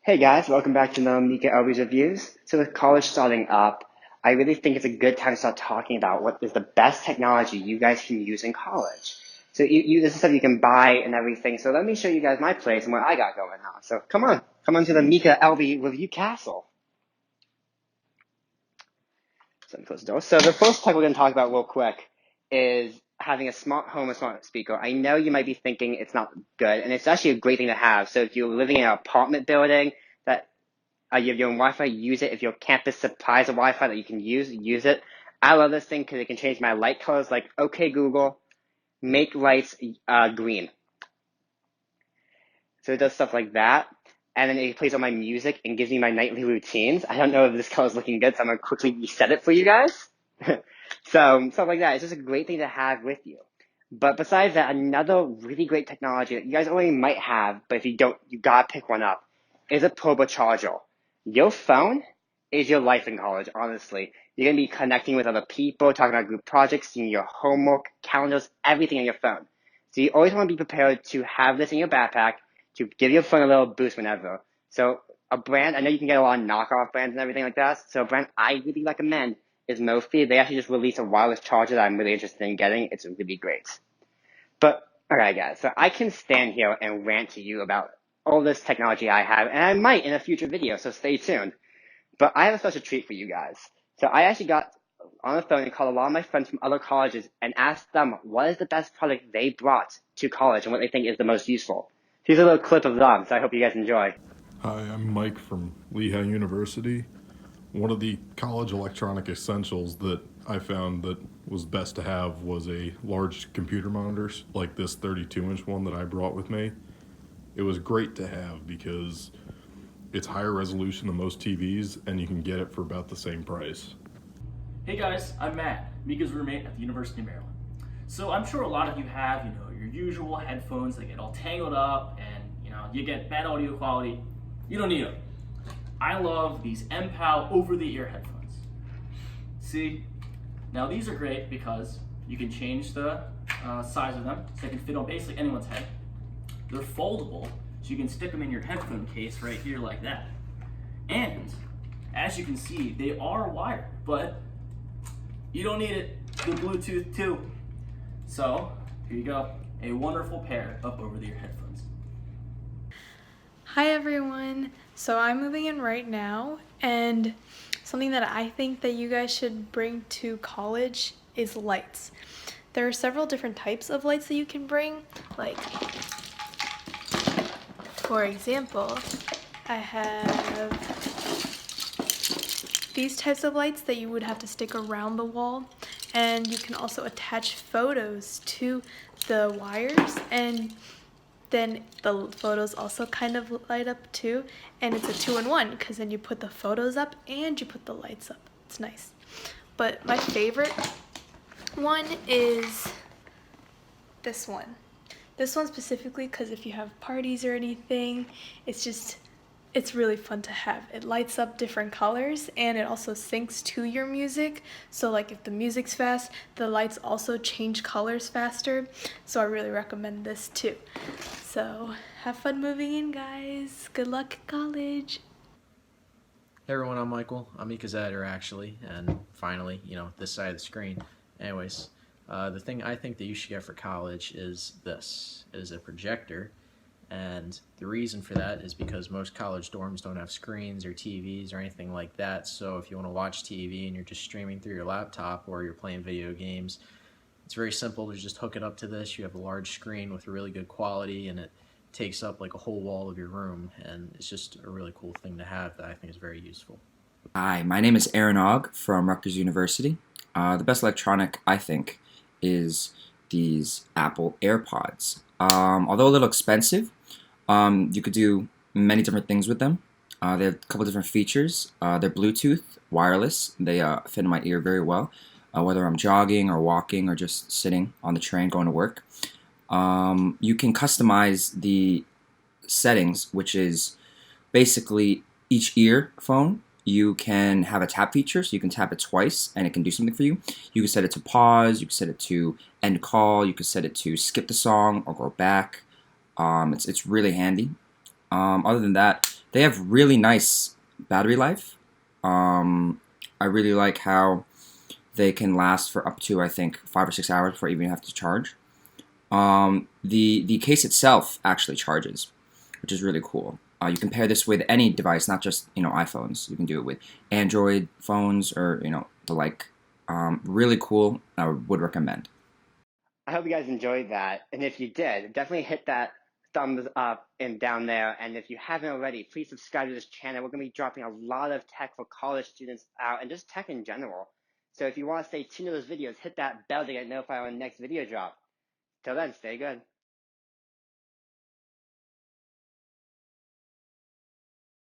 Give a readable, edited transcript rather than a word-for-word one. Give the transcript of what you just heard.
Hey guys, welcome back to another Mika Elby's Reviews. So with college starting up, I really think it's a good time to start talking about what is the best technology you guys can use in college. So this is stuff you can buy and everything. So let me show you guys my place and what I got going on. So come on to the Mika Elby Review Castle. So let me close the door. So the first tech we're going to talk about real quick is having a smart home, a smart speaker. I know you might be thinking it's not good, and it's actually a great thing to have. So if you're living in an apartment building that you have your own Wi-Fi, use it. If your campus supplies a Wi-Fi that you can use it. I love this thing because it can change my light colors. Like, okay, Google, make lights green. So it does stuff like that. And then it plays all my music and gives me my nightly routines. I don't know if this color is looking good, so I'm going to quickly reset it for you guys. So stuff like that. It's just a great thing to have with you. But besides that, another really great technology that you guys already might have, but if you don't, you gotta pick one up, is a turbocharger. Your phone is your life in college, honestly. You're gonna be connecting with other people, talking about group projects, seeing your homework, calendars, everything on your phone. So you always want to be prepared to have this in your backpack to give your phone a little boost whenever. So a brand, I know you can get a lot of knockoff brands and everything like that. So a brand I really recommend is Mophie. They actually just released a wireless charger that I'm really interested in getting. It's really great. But, alright guys, so I can stand here and rant to you about all this technology I have, and I might in a future video, so stay tuned. But I have a special treat for you guys. So I actually got on the phone and called a lot of my friends from other colleges and asked them what is the best product they brought to college and what they think is the most useful. Here's a little clip of them, so I hope you guys enjoy. Hi, I'm Mike from Lehigh University. One of the college electronic essentials that I found that was best to have was a large computer monitor, like this 32-inch one that I brought with me. It was great to have because it's higher resolution than most TVs and you can get it for about the same price. Hey guys, I'm Matt, Mika's roommate at the University of Maryland. So I'm sure a lot of you have, your usual headphones that get all tangled up and, you get bad audio quality. You don't need them. I love these MPAL over-the-ear headphones. See, now these are great because you can change the size of them so they can fit on basically anyone's head. They're foldable, so you can stick them in your headphone case right here like that. And as you can see, they are wired, but you don't need it. The Bluetooth too. So here you go, a wonderful pair of over-the-ear headphones. Hi everyone. So I'm moving in right now, and something that I think that you guys should bring to college is lights. There are several different types of lights that you can bring. Like, for example, I have these types of lights that you would have to stick around the wall, and you can also attach photos to the wires, and then the photos also kind of light up too, and it's a 2-in-1 because then you put the photos up and you put the lights up. It's nice. But my favorite one is this one. This one specifically because if you have parties or anything, it's really fun to have. It lights up different colors and it also syncs to your music. So like if the music's fast, the lights also change colors faster. So I really recommend this too. So have fun moving in, guys. Good luck at college. Hey everyone, I'm Michael. I'm Mika's editor actually, and finally, this side of the screen. Anyways, the thing I think that you should get for college is this. It is a projector, and the reason for that is because most college dorms don't have screens or TVs or anything like that, so if you want to watch TV and you're just streaming through your laptop or you're playing video games, it's very simple to just hook it up to this. You have a large screen with really good quality, and it takes up like a whole wall of your room, and it's just a really cool thing to have that I think is very useful. Hi, my name is Aaron Ogg from Rutgers University. The best electronic, I think, is these Apple Earpods. Although a little expensive, you could do many different things with them. They have a couple different features. They're Bluetooth, wireless. They fit in my ear very well, whether I'm jogging or walking or just sitting on the train going to work. You can customize the settings, which is basically each earphone. You can have a tap feature, so you can tap it twice and it can do something for you. You can set it to pause, you can set it to end call, you can set it to skip the song or go back. It's really handy. Other than that, They have really nice battery life. I really like how they can last for up to, I think, 5 or 6 hours before you even have to charge. The case itself actually charges, which is really cool. You can pair this with any device, not just iPhones. You can do it with Android phones or the like. Really cool. I would recommend. I hope you guys enjoyed that. And if you did, definitely hit that thumbs up and down there. And if you haven't already, please subscribe to this channel. We're going to be dropping a lot of tech for college students out and just tech in general. So if you want to stay tuned to those videos, hit that bell to get notified when the next video drop. Till then, stay good.